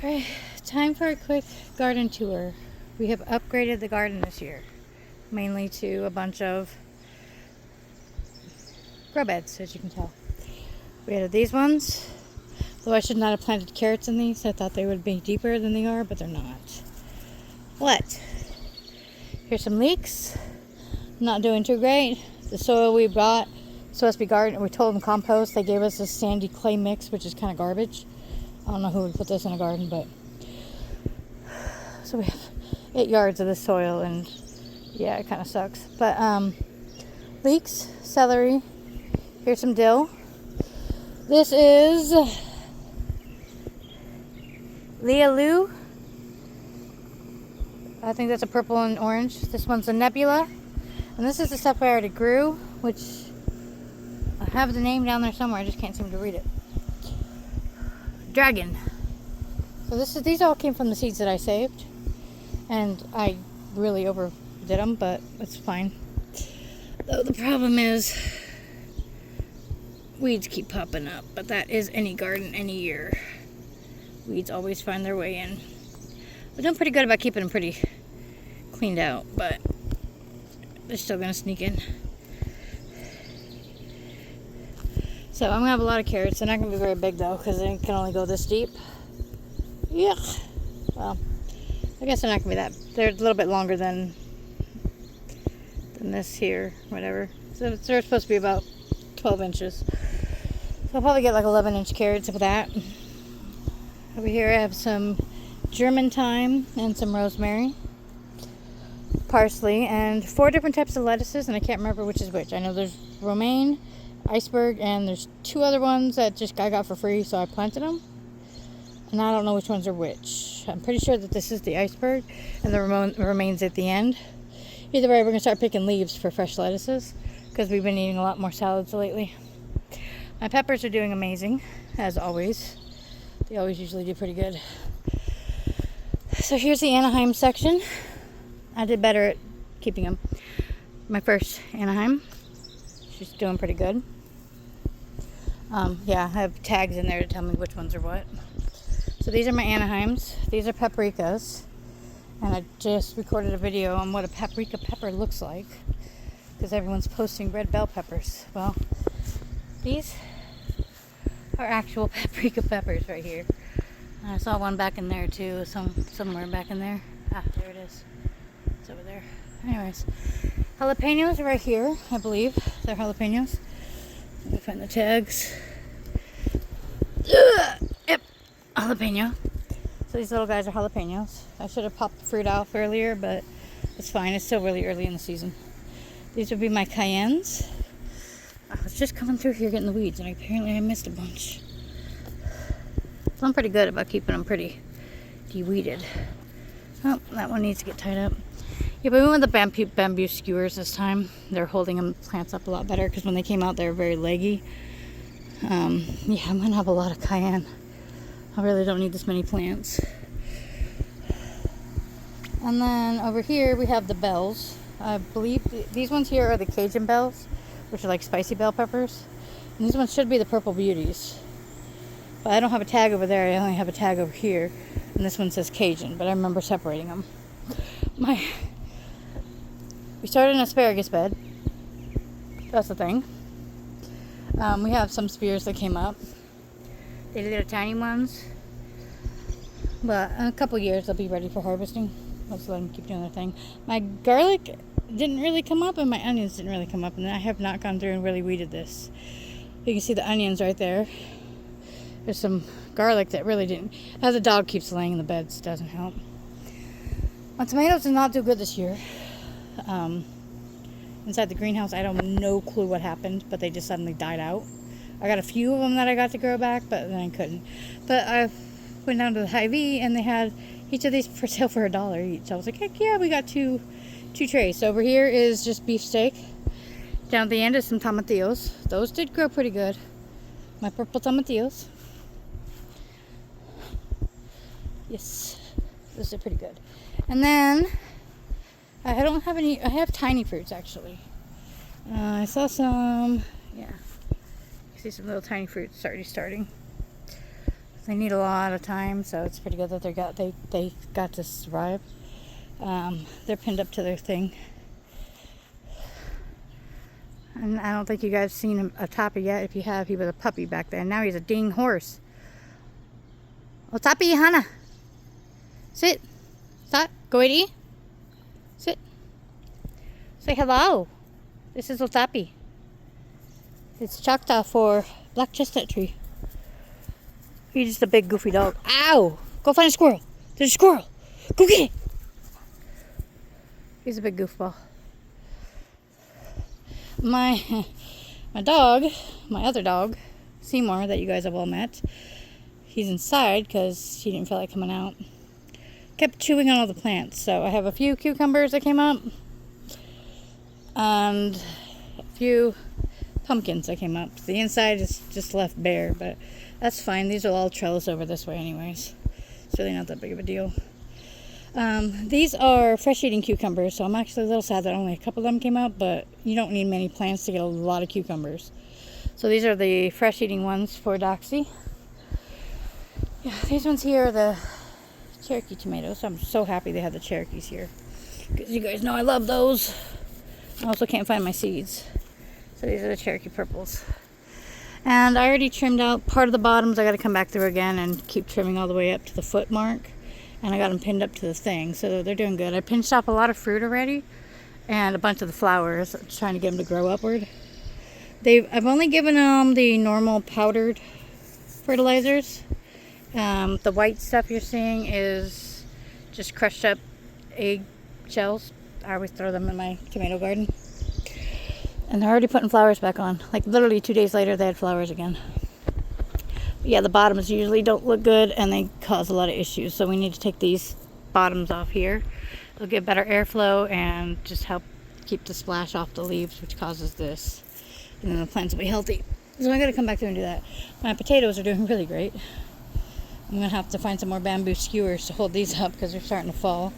Alright, time for a quick garden tour. We have upgraded the garden this year, mainly to a bunch of grow beds, as you can tell. We added these ones, though I should not have planted carrots in these. I thought they would be deeper than they are, but they're not. What? Here's some leeks. Not doing too great. The soil we bought supposed to be garden. We told them compost. They gave us this sandy clay mix, which is kind of garbage. I don't know who would put this in a garden, but so we have 8 yards of this soil, and yeah, it kind of sucks. But leeks, celery. Here's some dill. This is Lealoo. I think that's a purple and orange. This one's a nebula, and this is the stuff I already grew, which I have the name down there somewhere. I just can't seem to read it. Dragon. So these all came from the seeds that I saved, and I really overdid them, but it's fine. Though the problem is weeds keep popping up, but that is any garden any year. Weeds always find their way in. We're doing pretty good about keeping them pretty cleaned out, but they're still gonna sneak in. So I'm gonna have a lot of carrots. They're not gonna be very big though, because they can only go this deep. Yuck. Well, I guess they're not gonna be that. They're a little bit longer than this here, whatever. So they're supposed to be about 12 inches. So I'll probably get like 11-inch carrots of that. Over here I have some German thyme and some rosemary, parsley, and 4 different types of lettuces, and I can't remember which is which. I know there's romaine, iceberg, and there's 2 other ones that I got for free, so I planted them, and I don't know which ones are which. I'm pretty sure that this is the iceberg and the romaine's at the end. Either way, we're gonna start picking leaves for fresh lettuces because we've been eating a lot more salads lately. My peppers are doing amazing, as always. They always usually do pretty good. So here's the Anaheim section. I did better at keeping them. My first Anaheim. She's doing pretty good. Yeah, I have tags in there to tell me which ones are what. So these are my Anaheims. These are paprikas. And I just recorded a video on what a paprika pepper looks like, because everyone's posting red bell peppers. Well, these are actual paprika peppers right here. And I saw one back in there too, somewhere back in there. Ah, there it is. It's over there. Anyways, jalapenos are right here, I believe. They're jalapenos. Let me find the tags. Yep, jalapeno. So these little guys are jalapenos. I should have popped the fruit off earlier, but it's fine. It's still really early in the season. These would be my cayennes. I was just coming through here getting the weeds, and apparently I missed a bunch. So I'm pretty good about keeping them pretty de-weeded. Oh, that one needs to get tied up. Yeah, but we went with the bamboo skewers this time. They're holding them plants up a lot better, because when they came out, they were very leggy. Yeah, I'm going to have a lot of cayenne. I really don't need this many plants. And then over here we have the bells. I believe these ones here are the Cajun bells, which are like spicy bell peppers. And these ones should be the purple beauties. But I don't have a tag over there. I only have a tag over here. And this one says Cajun, but I remember separating them. We started an asparagus bed. That's the thing. We have some spears that came up. They're little tiny ones. But in a couple years they'll be ready for harvesting. Let's let them keep doing their thing. My garlic didn't really come up, and my onions didn't really come up, and I have not gone through and really weeded this. You can see the onions right there. There's some garlic that really didn't. As the dog keeps laying in the beds, doesn't help. My tomatoes did not do good this year. Inside the greenhouse, I don't no clue what happened, but they just suddenly died out. I got a few of them that I got to grow back, but then I couldn't. But I went down to the Hy-Vee, and they had each of these for sale for $1 each. I was like, heck yeah, we got two trays. So over here is just beefsteak. Down at the end is some tomatillos. Those did grow pretty good. My purple tomatillos. Yes, those are pretty good. And then I don't have any. I have tiny fruits actually. I saw some. Yeah, you see some little tiny fruits already starting. They need a lot of time, so it's pretty good that they got to survive. They're pinned up to their thing. And I don't think you guys seen a Toppy yet. If you have, he was a puppy back then. Now he's a dang horse. Oh, Toppy, Hannah. Sit. Stop. Go and eat. Sit. Say hello. This is Otapi. It's Choctaw for black chestnut tree. He's just a big goofy dog. Ow! Go find a squirrel. There's a squirrel. Go get it. He's a big goofball. My dog, my other dog, Seymour, that you guys have all met, he's inside because he didn't feel like coming out. Kept chewing on all the plants. So I have a few cucumbers that came up and a few pumpkins that came up. The inside is just left bare, but that's fine. These are all trellis over this way anyways. It's really not that big of a deal. These are fresh eating cucumbers, so I'm actually a little sad that only a couple of them came up, but you don't need many plants to get a lot of cucumbers. So these are the fresh eating ones for Doxy. Yeah, these ones here are the Cherokee tomatoes. I'm so happy they have the Cherokees here, because you guys know I love those. I also can't find my seeds. So these are the Cherokee purples. And I already trimmed out part of the bottoms. I got to come back through again and keep trimming all the way up to the foot mark. And I got them pinned up to the thing, so they're doing good. I pinched off a lot of fruit already and a bunch of the flowers, trying to get them to grow upward. I've only given them the normal powdered fertilizers. The white stuff you're seeing is just crushed up egg shells. I always throw them in my tomato garden. And they're already putting flowers back on. Like literally 2 days later, they had flowers again. But yeah, the bottoms usually don't look good and they cause a lot of issues. So we need to take these bottoms off here. They'll get better airflow and just help keep the splash off the leaves, which causes this. And then the plants will be healthy. So I'm going to come back through and do that. My potatoes are doing really great. I'm going to have to find some more bamboo skewers to hold these up because they're starting to fall.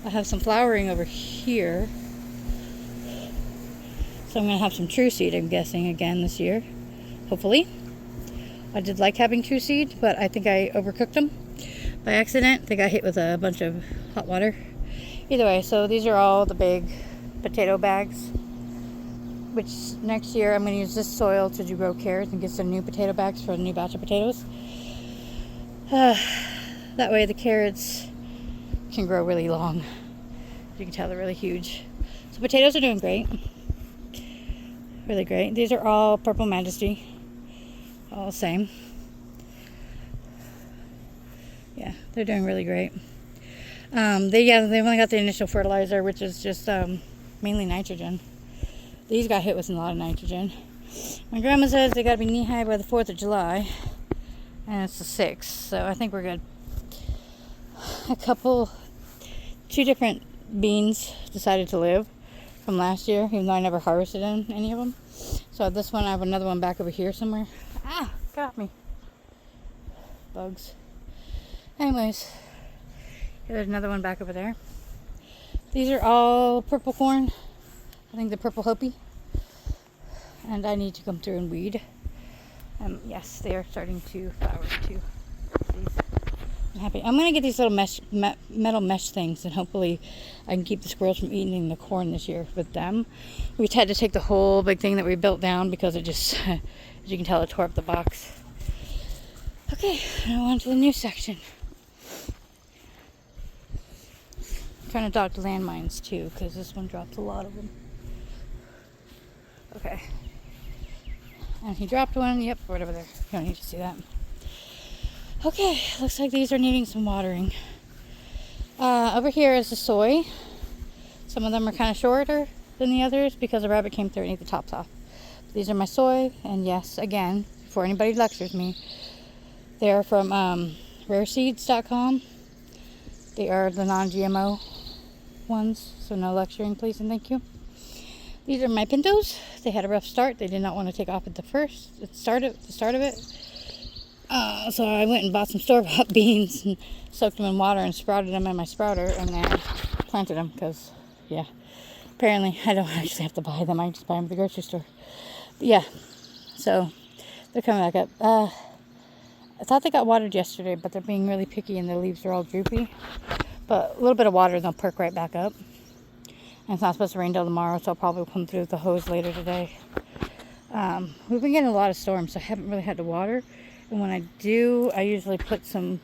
I have some flowering over here. So I'm going to have some true seed, I'm guessing, again this year. Hopefully. I did like having true seed, but I think I overcooked them by accident. They got hit with a bunch of hot water. Either way, so these are all the big potato bags, which next year I'm going to use this soil to grow carrots and get some new potato bags for a new batch of potatoes. That way the carrots can grow really long. You can tell they're really huge. So potatoes are doing great. Really great. These are all Purple Majesty. All the same. Yeah, they're doing really great. They've only got the initial fertilizer, which is just mainly nitrogen. These got hit with a lot of nitrogen. My grandma says they got to be knee high by the 4th of July, and it's the 6th, so I think we're good. Two different beans decided to live from last year, even though I never harvested any of them. So this one, I have another one back over here somewhere. Ah, got me. Bugs. Anyways, there's another one back over there. These are all purple corn. I think the purple Hopi. And I need to come through and weed. Yes, they are starting to flower too. I'm happy. I'm going to get these little metal mesh things, and hopefully I can keep the squirrels from eating the corn this year with them. We had to take the whole big thing that we built down because it just, as you can tell, it tore up the box. Okay, now on to the new section. I'm trying to dodge landmines too, because this one drops a lot of them. Okay. And he dropped one. Yep, right over there. You don't need to see that. Okay, looks like these are needing some watering. Over here is the soy. Some of them are kind of shorter than the others because a rabbit came through and ate the tops off. These are my soy, and yes, again, before anybody lectures me, they're from rareseeds.com. They are the non-GMO ones, so no lecturing, please and thank you. These are my pintos. They had a rough start. They did not want to take off at the start of it. So I went and bought some store-bought beans and soaked them in water and sprouted them in my sprouter and then planted them because, yeah, apparently I don't actually have to buy them. I just buy them at the grocery store. But yeah, so they're coming back up. I thought they got watered yesterday, but they're being really picky and their leaves are all droopy. But a little bit of water and they'll perk right back up. And it's not supposed to rain till tomorrow, so I'll probably come through with the hose later today. We've been getting a lot of storms, so I haven't really had to water. And when I do, I usually put some,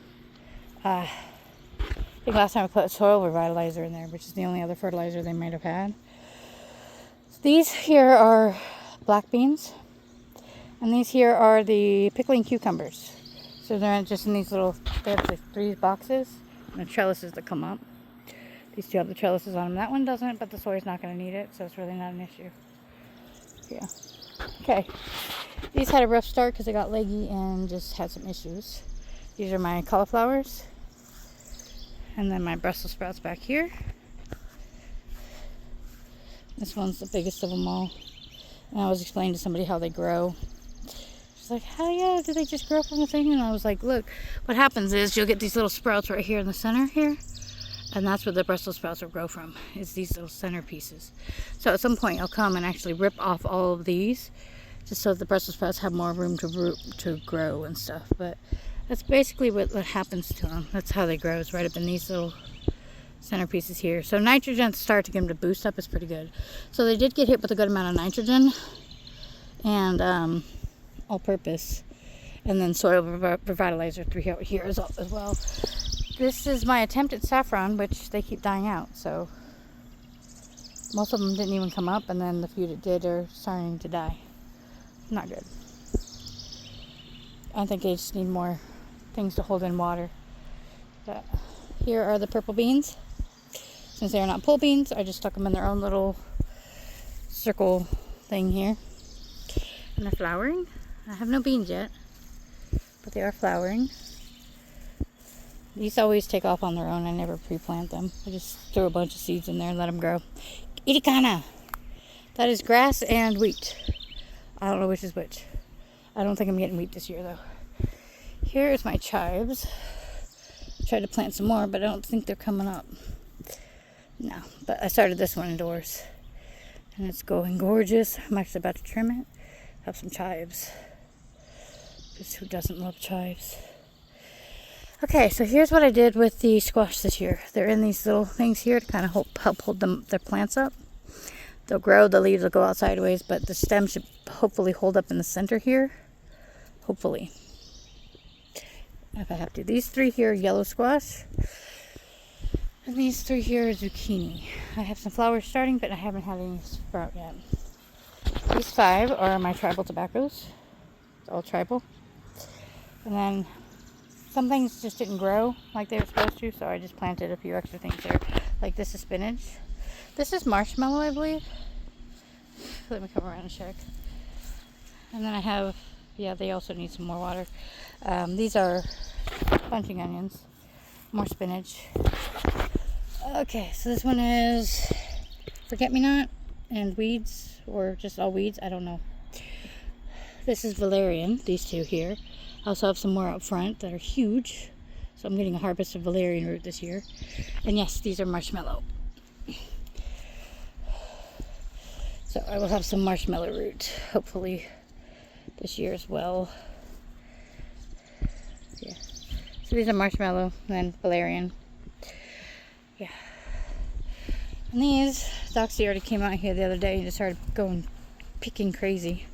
I think last time I put soil revitalizer in there, which is the only other fertilizer they might have had. These here are black beans. And these here are the pickling cucumbers. So they're just in these little, they have like 3 boxes. And the trellises that come up. These 2 have the trellises on them. That one doesn't, but the soy's not going to need it, so it's really not an issue. Yeah. Okay. These had a rough start because they got leggy and just had some issues. These are my cauliflowers. And then my Brussels sprouts back here. This one's the biggest of them all. And I was explaining to somebody how they grow. She's like, how do they just grow from the thing? And I was like, look, what happens is you'll get these little sprouts right here in the center here. And that's where the Brussels sprouts will grow from, is these little center pieces. So at some point I'll come and actually rip off all of these just so the Brussels sprouts have more room to grow and stuff. But that's basically what happens to them. That's how they grow, is right up in these little center pieces here. So nitrogen at the start to get them to boost up is pretty good. So they did get hit with a good amount of nitrogen and all purpose. And then soil revitalizer 3 out here as well. This is my attempt at saffron, which they keep dying out, so most of them didn't even come up, and then the few that did are starting to die. Not good. I think they just need more things to hold in water. But here are the purple beans. Since they are not pole beans, I just stuck them in their own little circle thing here. And they're flowering. I have no beans yet, but they are flowering. These always take off on their own. I never pre-plant them. I just throw a bunch of seeds in there and let them grow. Irikana. That is grass and wheat. I don't know which is which. I don't think I'm getting wheat this year, though. Here is my chives. I tried to plant some more, but I don't think they're coming up. No, but I started this one indoors. And it's going gorgeous. I'm actually about to trim it. Have some chives. Because who doesn't love chives? Okay, so here's what I did with the squash this year. They're in these little things here to kind of help hold their plants up. They'll grow, the leaves will go out sideways, but the stem should hopefully hold up in the center here. Hopefully. If I have to. These 3 here are yellow squash. And these 3 here are zucchini. I have some flowers starting, but I haven't had any sprout yet. These 5 are my tribal tobaccos. It's all tribal. And then some things just didn't grow like they were supposed to, so I just planted a few extra things there. Like this is spinach. This is marshmallow, I believe. Let me come around and check. And then I have, yeah, they also need some more water. These are bunching onions. More spinach. Okay, so this one is forget-me-not and weeds, or just all weeds, I don't know. This is valerian, these 2 here. I also have some more up front that are huge. So I'm getting a harvest of valerian root this year. And yes, these are marshmallow. So I will have some marshmallow root, hopefully, this year as well. Yeah. So these are marshmallow and then valerian. Yeah. And these, Doxy already came out here the other day and just started going picking crazy.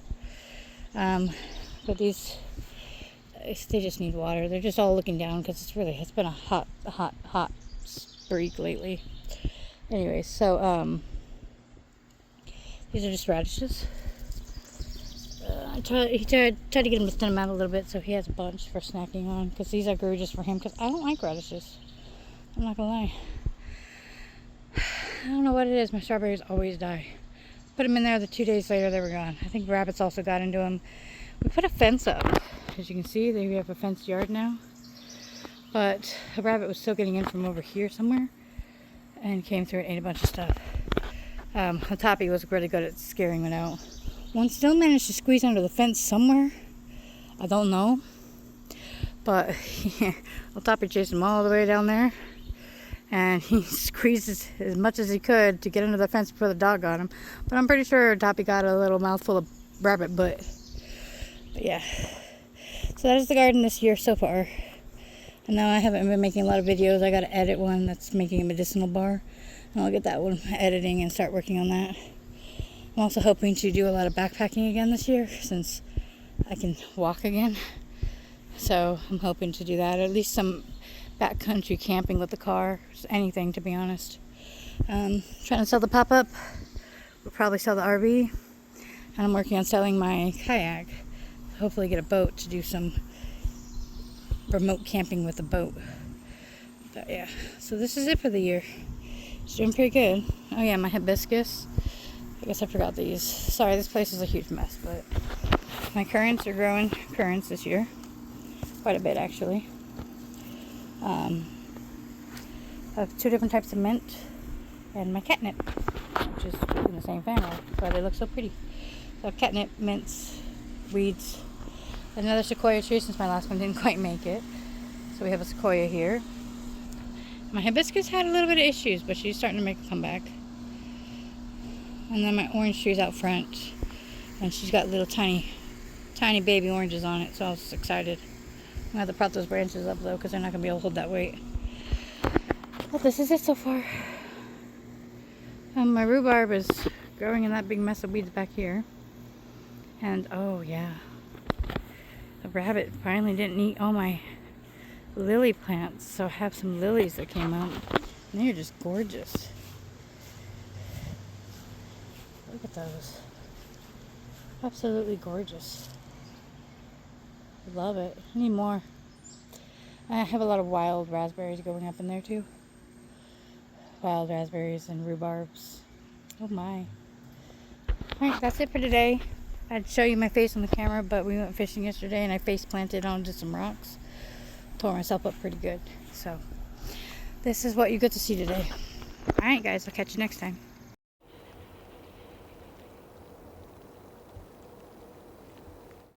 But these, they just need water. They're just all looking down because it's been a hot streak lately. Anyway, so these are just radishes. He tried to get him to thin them out a little bit so he has a bunch for snacking on, because these I grew just for him because I don't like radishes. I'm not gonna lie. I don't know what it is. My strawberries always die. Put them in there, the 2 days later they were gone. I think rabbits also got into them. We put a fence up. As you can see, we have a fenced yard now. But a rabbit was still getting in from over here somewhere and came through and ate a bunch of stuff. Toppy was really good at scaring it out. One still managed to squeeze under the fence somewhere. I don't know. But Toppy chased him all the way down there. And he squeezed as much as he could to get under the fence before the dog got him. But I'm pretty sure Toppy got a little mouthful of rabbit butt. But yeah. So that is the garden this year so far. And now I haven't been making a lot of videos. I got to edit one that's making a medicinal bar. And I'll get that one editing and start working on that. I'm also hoping to do a lot of backpacking again this year since I can walk again. So I'm hoping to do that. At least some backcountry camping with the car. Just anything, to be honest. Trying to sell the pop-up. We'll probably sell the RV. And I'm working on selling my kayak. Hopefully get a boat to do some remote camping with a boat. But yeah, so this is it for the year. It's doing pretty good. Oh yeah, my hibiscus. I guess I forgot these. Sorry, this place is a huge mess, but my currants are growing currants this year. Quite a bit, actually. I have 2 different types of mint and my catnip, which is in the same family, but they look so pretty. So catnip, mints, weeds, another sequoia tree since my last one didn't quite make it. So we have a sequoia here. My hibiscus had a little bit of issues, but she's starting to make a comeback. And then my orange tree's out front, and she's got little tiny baby oranges on it, so I was excited. I'm gonna have to prop those branches up though, because they're not gonna be able to hold that weight. Well, this is it so far. My rhubarb is growing in that big mess of weeds back here. And oh yeah, the rabbit finally didn't eat all my lily plants, so I have some lilies that came out. And they're just gorgeous. Look at those. Absolutely gorgeous. Love it. I need more. I have a lot of wild raspberries going up in there too. Wild raspberries and rhubarbs. Oh my. Alright, that's it for today. I'd show you my face on the camera, but we went fishing yesterday and I face planted onto some rocks. Tore myself up pretty good. So, this is what you get to see today. Alright guys, I'll catch you next time.